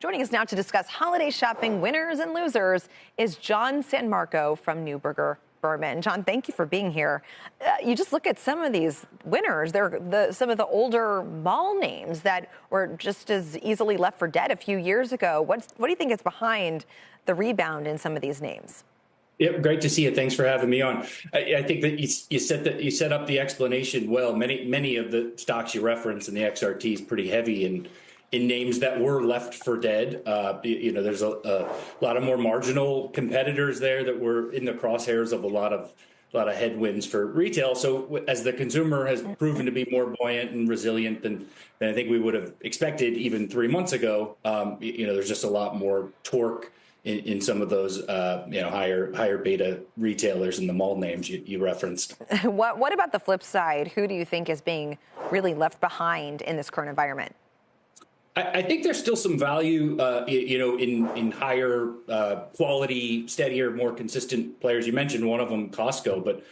Joining us now to discuss holiday shopping winners and losers is John Sanmarco from Neuberger Berman. John, thank you for being here. You just look at some of these winners. They're some of the older mall names that were just as easily left for dead a few years ago. What do you think is behind the rebound in some of these names? Yeah, great to see you. Thanks for having me on. I think that you set up the explanation well. Many of the stocks you referenced in the XRT is pretty heavy in names that were left for dead. There's a lot of more marginal competitors there that were in the crosshairs of a lot of headwinds for retail. So as the consumer has proven to be more buoyant and resilient than I think we would have expected even 3 months ago, there's just a lot more torque in some of those higher beta retailers and the mall names you referenced. What about the flip side? Who do you think is being really left behind in this current environment? I think there's still some value, in higher quality, steadier, more consistent players. You mentioned one of them, Costco, but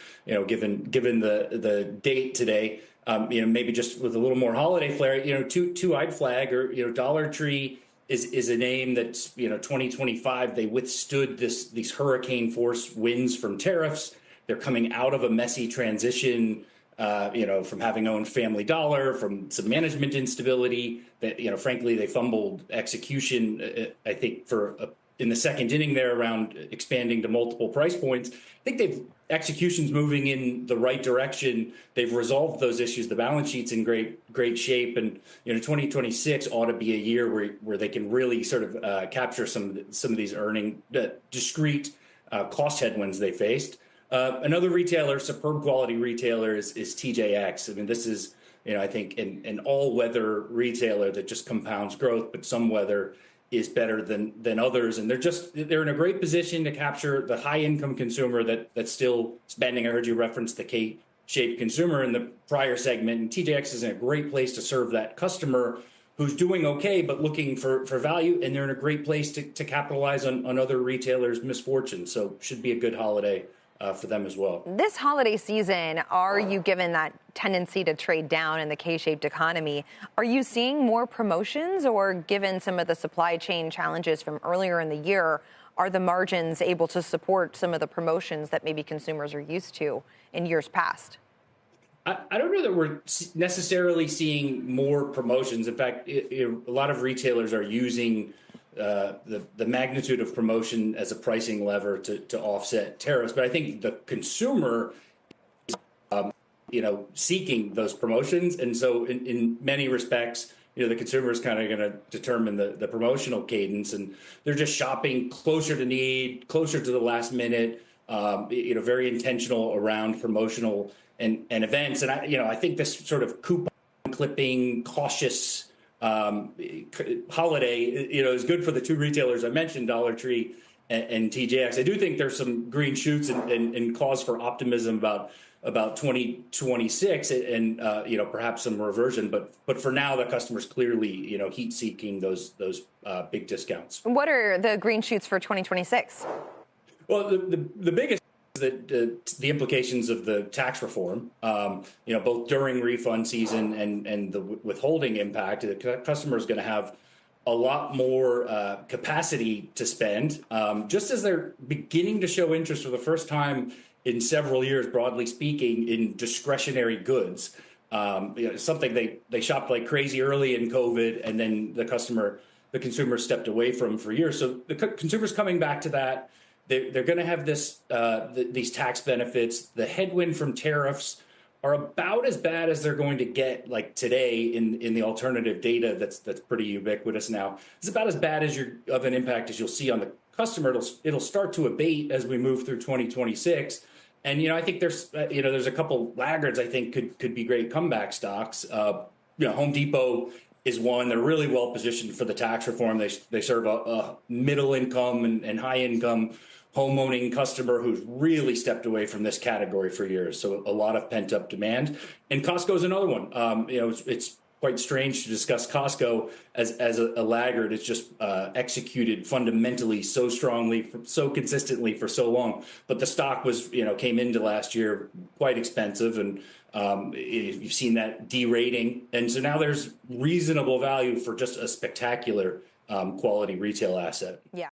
given the date today, maybe just with a little more holiday flair, two I'd flag, or Dollar Tree is a name that's 2025. They withstood these hurricane force winds from tariffs. They're coming out of a messy transition. From having owned Family Dollar, from some management instability, that frankly they fumbled execution. I think in the second inning there around expanding to multiple price points. I think execution's moving in the right direction. They've resolved those issues. The balance sheet's in great shape, and 2026 ought to be a year where they can really sort of capture some of these discrete cost headwinds they faced. Another retailer, superb quality retailer, is TJX. I mean, this is, I think, an all-weather retailer that just compounds growth, but some weather is better than others. And they're in a great position to capture the high-income consumer that's still spending. I heard you reference the K-shaped consumer in the prior segment, and TJX is in a great place to serve that customer who's doing okay, but looking for value, and they're in a great place to capitalize on other retailers' misfortune. So should be a good holiday for them as well. This holiday season, are you, given that tendency to trade down in the K-shaped economy, are you seeing more promotions, or given some of the supply chain challenges from earlier in the year, are the margins able to support some of the promotions that maybe consumers are used to in years past? I don't know that we're necessarily seeing more promotions. In fact, a lot of retailers are using the magnitude of promotion as a pricing lever to offset tariffs. But I think the consumer is, seeking those promotions. And so in many respects, the consumer is kind of going to determine the promotional cadence, and they're just shopping closer to need, closer to the last minute, very intentional around promotional and events. And I think this sort of coupon clipping, cautious holiday, is good for the two retailers I mentioned, Dollar Tree and TJX. I do think there's some green shoots and cause for optimism about 2026 and perhaps some reversion. But for now, the customer's clearly heat seeking those big discounts. What are the green shoots for 2026? Well, the biggest is that the implications of the tax reform, both during refund season and the withholding impact, the customer is going to have a lot more capacity to spend, just as they're beginning to show interest for the first time in several years, broadly speaking, in discretionary goods. Something they shopped like crazy early in COVID, and then the consumer stepped away from for years. So the consumer's coming back to that. They're going to have these tax benefits. The headwind from tariffs are about as bad as they're going to get, like today in the alternative data that's pretty ubiquitous now. It's about as bad of an impact as you'll see on the customer. It'll start to abate as we move through 2026. And I think there's a couple laggards I think could be great comeback stocks. Home Depot is one. They're really well positioned for the tax reform. They serve a middle income and high income homeowning customer who's really stepped away from this category for years. So a lot of pent up demand. And Costco is another one. It's quite strange to discuss Costco as a laggard. It's just executed fundamentally so strongly, so consistently for so long. But the stock came into last year quite expensive, and you've seen that derating. And so now there's reasonable value for just a spectacular quality retail asset. Yeah.